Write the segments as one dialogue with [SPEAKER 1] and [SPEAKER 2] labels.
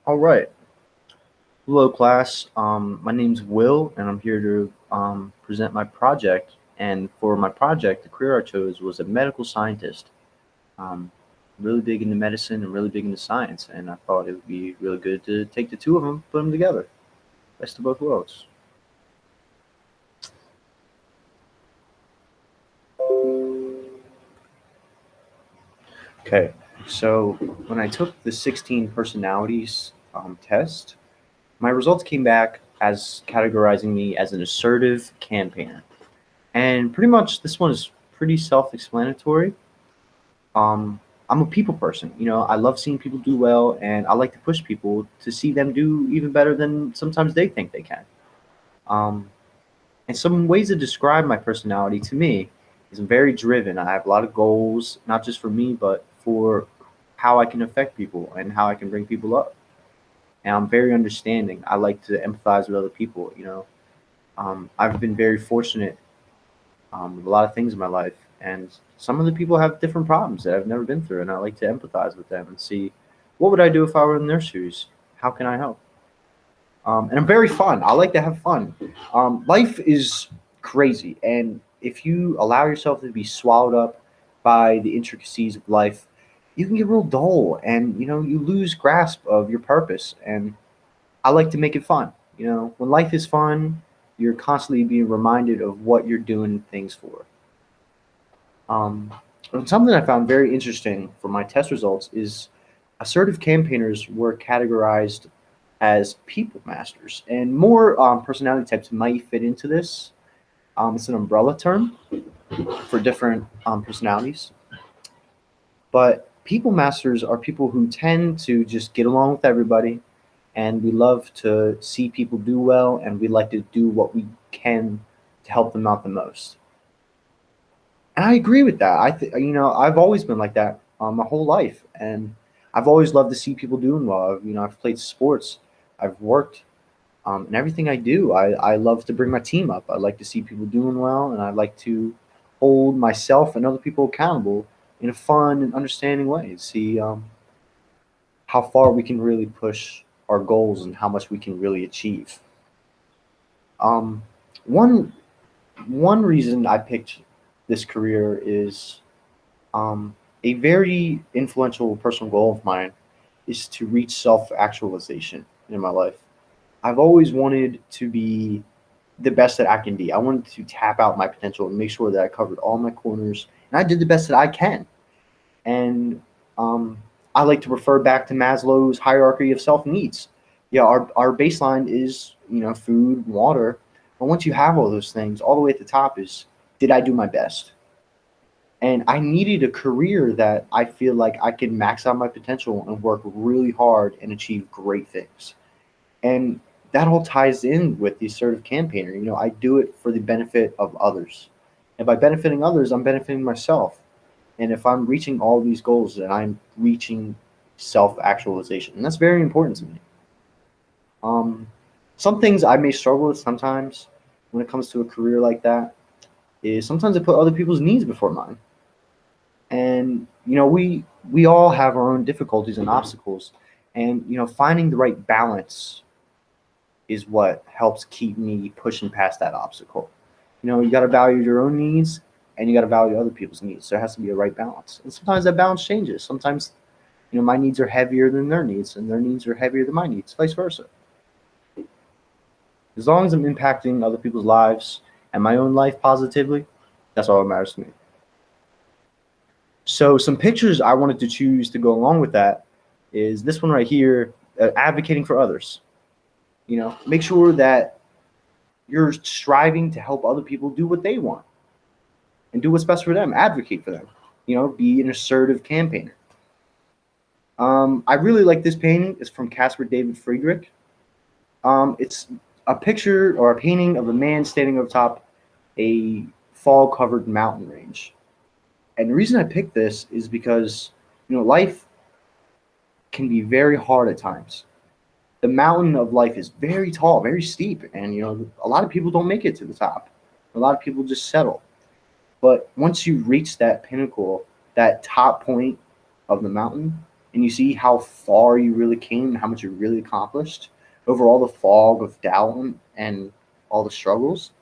[SPEAKER 1] All right. Hello, class. My name's Will, and I'm here to present my project. And for my project, the career I chose was a medical scientist. Um, really big into medicine and really big into science, and I thought it would be really good to take the two of them, put them together. Best of both worlds. Okay, so when I took the 16 personalities test, my results came back as categorizing me as an assertive campaigner. And pretty much this one is pretty self-explanatory. Um, I'm a people person. I love seeing people do well, and I like to push people to see them do even better than sometimes they think they can. Um, and some ways to describe my personality to me is I'm very driven. I have a lot of goals, not just for me, but for how I can affect people and how I can bring people up. And I'm very understanding. I like to empathize with other people. I've been very fortunate with a lot of things in my life. And some of the people have different problems that I've never been through, and I like to empathize with them and see what would I do if I were in their shoes? How can I help? And I'm very fun. I like to have fun. Life is crazy, and if you allow yourself to be swallowed up by the intricacies of life, you can get real dull, and you lose grasp of your purpose. And I like to make it fun. When life is fun, you're constantly being reminded of what you're doing things for. Um, and something I found very interesting for my test results is assertive campaigners were categorized as people masters, and more personality types might fit into this. It's an umbrella term for different personalities, but people masters are people who tend to just get along with everybody, and we love to see people do well, and we like to do what we can to help them out the most. And I agree with that. I've always been like that my whole life, and I've always loved to see people doing well. I've played sports, I've worked, and everything I do, I love to bring my team up. I like to see people doing well, and I like to hold myself and other people accountable in a fun and understanding way. See how far we can really push our goals and how much we can really achieve. Um, one one reason I picked this career is Um, a very influential personal goal of mine is to reach self actualization in my life. I've always wanted to be the best that I can be. I wanted to tap out my potential and make sure that I covered all my corners and I did the best that I can. And um, I like to refer back to Maslow's hierarchy of self needs. Yeah, our baseline is, food, water. But once you have all those things, all the way at the top is, did I do my best? And I needed a career that I feel like I can max out my potential and work really hard and achieve great things. And that all ties in with the assertive campaigner. I do it for the benefit of others. And by benefiting others, I'm benefiting myself. And if I'm reaching all these goals, then I'm reaching self actualization. And that's very important to me. Um, some things I may struggle with sometimes when it comes to a career like that is sometimes I put other people's needs before mine. And we all have our own difficulties and obstacles, and finding the right balance is what helps keep me pushing past that obstacle. You got to value your own needs, and you got to value other people's needs. There has to be a right balance, and sometimes that balance changes. Sometimes my needs are heavier than their needs, and their needs are heavier than my needs, vice versa. As long as I'm impacting other people's lives and my own life positively, that's all that matters to me. So some pictures I wanted to choose to go along with that is this one right here, advocating for others. Make sure that you're striving to help other people do what they want and do what's best for them. Advocate for them. Be an assertive campaigner. I really like this painting. It's from Caspar David Friedrich. It's a picture or a painting of a man standing over top a fog-covered mountain range. And the reason I picked this is because life can be very hard at times. The mountain of life is very tall, very steep, and a lot of people don't make it to the top. A lot of people just settle. But once you reach that pinnacle, that top point of the mountain, and you see how far you really came and how much you really accomplished over all the fog of doubt and all the struggles,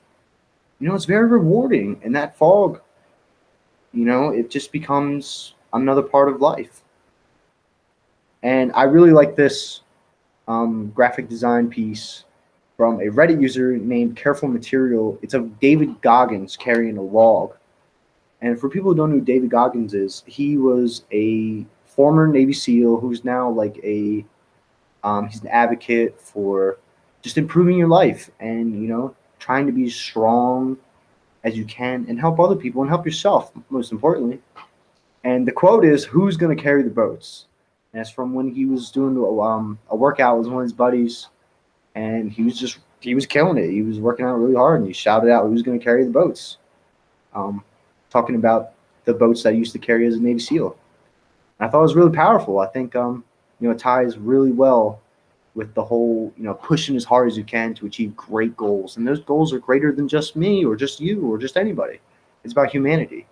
[SPEAKER 1] it's very rewarding. And that fog, it just becomes another part of life. And I really like this graphic design piece from a Reddit user named Careful Material. It's of David Goggins carrying a log. And for people who don't know who David Goggins is, he was a former Navy SEAL who's now like he's an advocate for just improving your life and, trying to be as strong as you can and help other people and help yourself, most importantly. And the quote is, "Who's going to carry the boats?" And that's from when he was doing a workout with one of his buddies, and he was killing it. He was working out really hard, and he shouted out who's going to carry the boats, um, talking about the boats that he used to carry as a Navy SEAL. And I thought it was really powerful. I think it ties really well with the whole pushing as hard as you can to achieve great goals, and those goals are greater than just me or just you or just anybody. It's about humanity.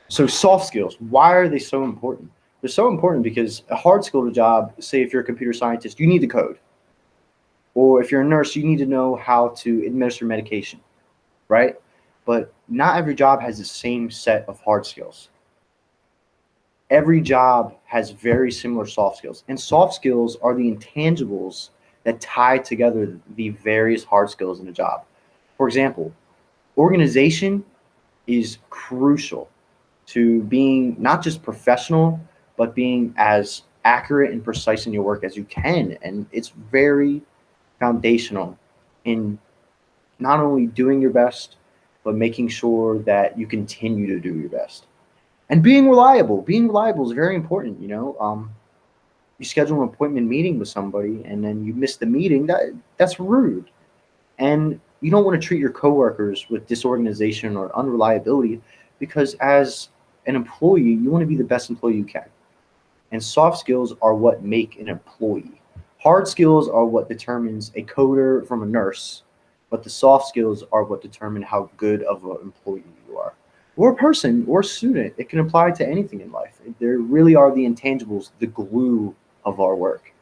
[SPEAKER 1] So soft skills, why are they so important? They're so important because a hard skill job, say if you're a computer scientist, you need to code. Or if you're a nurse, you need to know how to administer medication, right? But not every job has the same set of hard skills. Every job has very similar soft skills. And soft skills are the intangibles that tie together the various hard skills in a job. For example, organization is crucial to being not just professional, but being as accurate and precise in your work as you can. And it's very foundational in not only doing your best, but making sure that you continue to do your best. And being reliable. Being reliable is very important. You schedule an appointment meeting with somebody and then you miss the meeting. That's rude. And you don't want to treat your coworkers with disorganization or unreliability, because as an employee, you want to be the best employee you can. And soft skills are what make an employee. Hard skills are what determines a coder from a nurse, but the soft skills are what determine how good of an employee you are. Or a person or a student. It can apply to anything in life. There really are the intangibles, the glue of our work.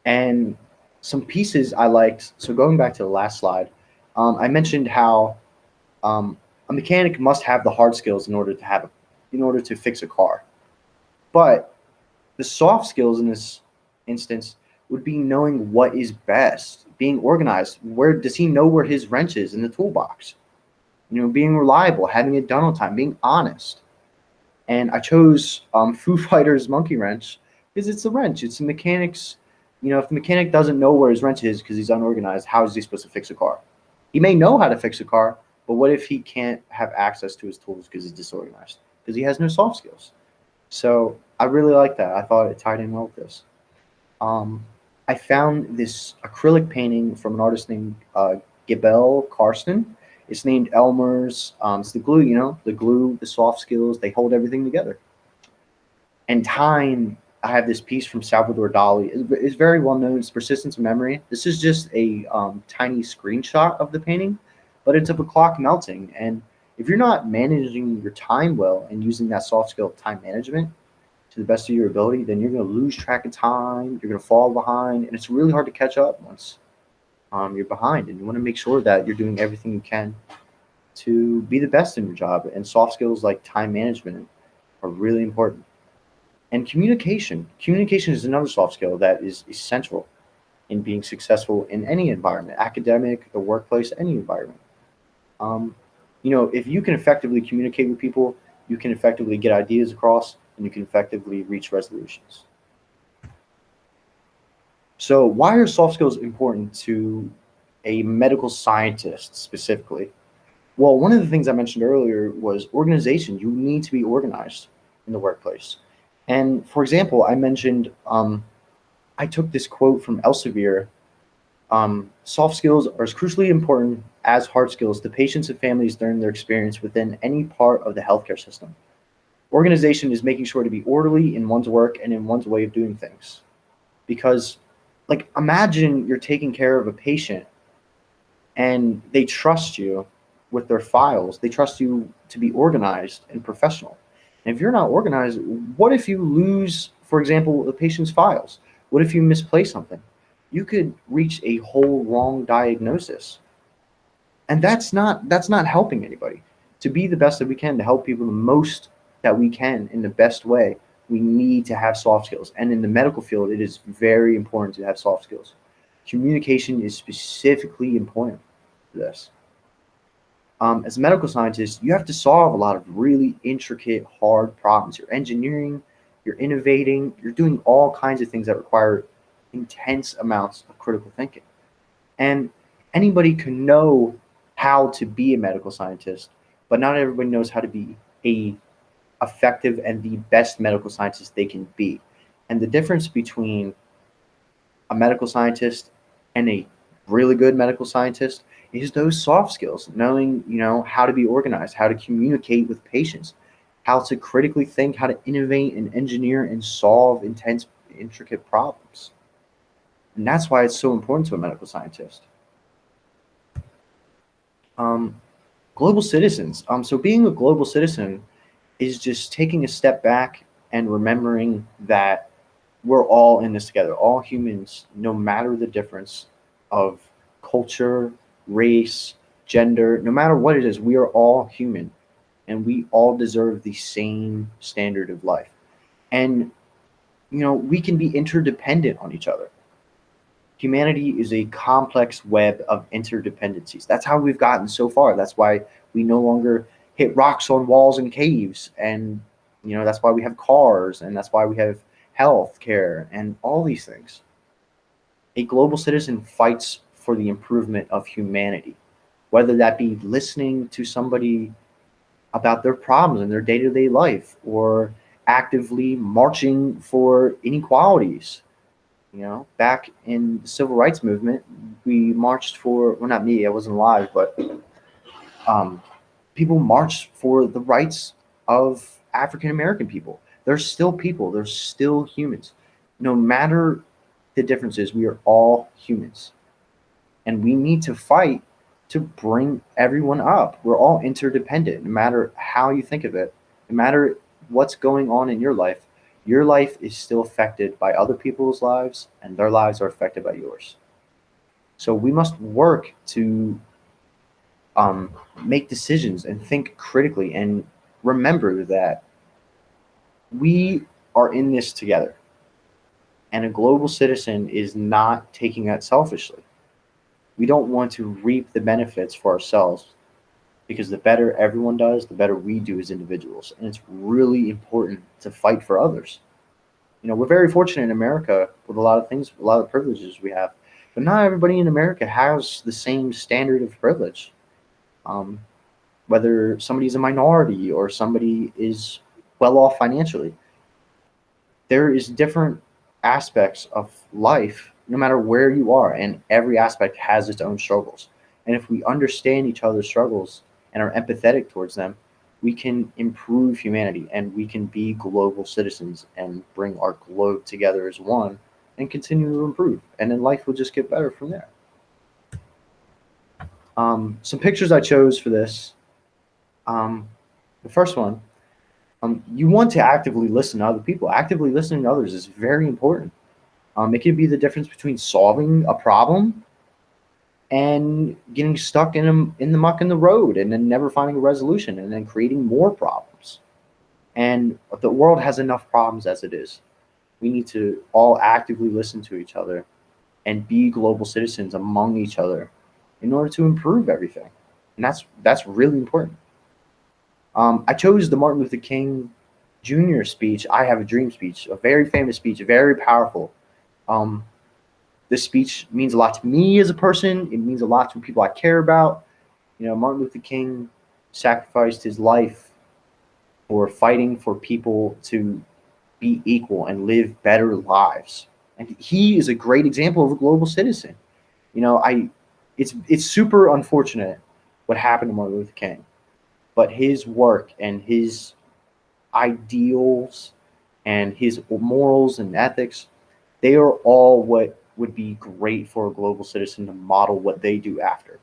[SPEAKER 1] And some pieces I liked. So going back to the last slide, I mentioned how a mechanic must have the hard skills in order to fix a car. But the soft skills in this instance would be knowing what is best, being organized. Where does he know where his wrench is in the toolbox? Being reliable, having it done on time, being honest. And I chose Foo Fighters' Monkey Wrench because it's a wrench. It's a mechanic's. If the mechanic doesn't know where his wrench is because he's unorganized, how is he supposed to fix a car? He may know how to fix a car, but what if he can't have access to his tools because he's disorganized? Because he has no soft skills. So I really like that. I thought it tied in well with this. I found this acrylic painting from an artist named Gabel Karsten. It's named Elmer's. It's the glue, the soft skills, they hold everything together. And time, I have this piece from Salvador Dali. It's very well known. It's Persistence of Memory. This is just a tiny screenshot of the painting, but it's of a clock melting. And if you're not managing your time well and using that soft skill of time management to the best of your ability, then you're going to lose track of time. You're going to fall behind, and it's really hard to catch up once you're behind. And you want to make sure that you're doing everything you can to be the best in your job. And soft skills like time management are really important. And communication. Communication is another soft skill that is essential in being successful in any environment, academic, the workplace, any environment. If you can effectively communicate with people, you can effectively get ideas across, and you can effectively reach resolutions. So why are soft skills important to a medical scientist specifically? Well, one of the things I mentioned earlier was organization. You need to be organized in the workplace. And for example, I mentioned I took this quote from Elsevier. Soft skills are as crucially important as hard skills to patients and families during their experience within any part of the healthcare system. Organization is making sure to be orderly in one's work and in one's way of doing things. Because, imagine you're taking care of a patient and they trust you with their files. They trust you to be organized and professional. And if you're not organized, what if you lose, for example, the patient's files? What if you misplace something? You could reach a whole wrong diagnosis. And that's not helping anybody. To be the best that we can, to help people the most that we can in the best way, we need to have soft skills. And in the medical field, it is very important to have soft skills. Communication is specifically important for this. As a medical scientist, you have to solve a lot of really intricate, hard problems. You're engineering, you're innovating, you're doing all kinds of things that require intense amounts of critical thinking. And anybody can know how to be a medical scientist, but not everybody knows how to be a effective and the best medical scientist they can be. And the difference between a medical scientist and a really good medical scientist is those soft skills, knowing, how to be organized, how to communicate with patients, how to critically think, how to innovate and engineer and solve intense, intricate problems. And that's why it's so important to a medical scientist. Um, Global citizens. So being a global citizen is just taking a step back and remembering that we're all in this together, all humans, no matter the difference of culture, race, gender, no matter what it is, we are all human and we all deserve the same standard of life. And, we can be interdependent on each other. Humanity is a complex web of interdependencies. That's how we've gotten so far. That's why we no longer hit rocks on walls and caves. And, that's why we have cars and that's why we have health care and all these things. A global citizen fights for the improvement of humanity, whether that be listening to somebody about their problems in their day to day life or actively marching for inequalities. Back in the civil rights movement, we marched for, well, not me, I wasn't alive, but um, people marched for the rights of African American people. They're still people, they're still humans. No matter the differences, we are all humans. And we need to fight to bring everyone up. We're all interdependent, no matter how you think of it, no matter what's going on in your life is still affected by other people's lives, and their lives are affected by yours. So we must work to make decisions and think critically and remember that we are in this together. And a global citizen is not taking that selfishly. We don't want to reap the benefits for ourselves because the better everyone does, the better we do as individuals. And it's really important to fight for others. We're very fortunate in America with a lot of things, a lot of privileges we have, but not everybody in America has the same standard of privilege. Um, Whether somebody's a minority or somebody is well off financially, there is different aspects of life no matter where you are, and every aspect has its own struggles. And if we understand each other's struggles and are empathetic towards them, we can improve humanity and we can be global citizens and bring our globe together as one and continue to improve. And then life will just get better from there. Some pictures I chose for this. The first one, you want to actively listen to other people. Actively listening to others is very important. It can be the difference between solving a problem and getting stuck in the muck in the road and then never finding a resolution and then creating more problems. And the world has enough problems as it is. We need to all actively listen to each other and be global citizens among each other in order to improve everything. And that's really important. I chose the Martin Luther King Jr. speech, "I Have a Dream" speech, a very famous speech, very powerful. Um, this speech means a lot to me as a person. It means a lot to people I care about. Martin Luther King sacrificed his life for fighting for people to be equal and live better lives. And he is a great example of a global citizen. It's super unfortunate what happened to Martin Luther King, but his work and his ideals and his morals and ethics, they are all what would be great for a global citizen to model what they do after.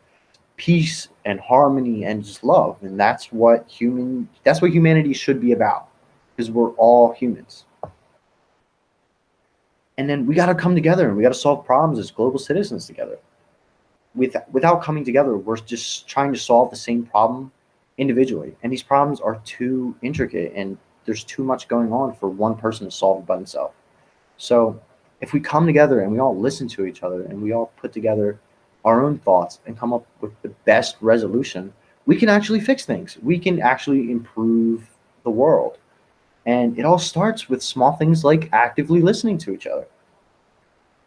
[SPEAKER 1] peace and harmony and just love. And that's what humanity should be about, because we're all humans. And then we got to come together and we got to solve problems as global citizens together. Without coming together, we're just trying to solve the same problem individually. And these problems are too intricate and there's too much going on for one person to solve it by themselves. So if we come together and we all listen to each other and we all put together our own thoughts and come up with the best resolution, we can actually fix things. We can actually improve the world. And it all starts with small things like actively listening to each other.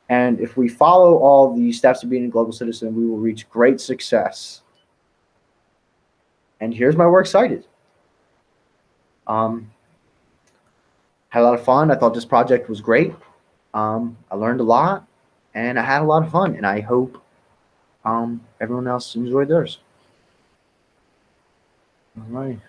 [SPEAKER 1] And if we follow all the steps of being a global citizen, we will reach great success. And here's my works cited. Had a lot of fun. I thought this project was great. I learned a lot, and I had a lot of fun. And I hope everyone else enjoyed theirs. All right.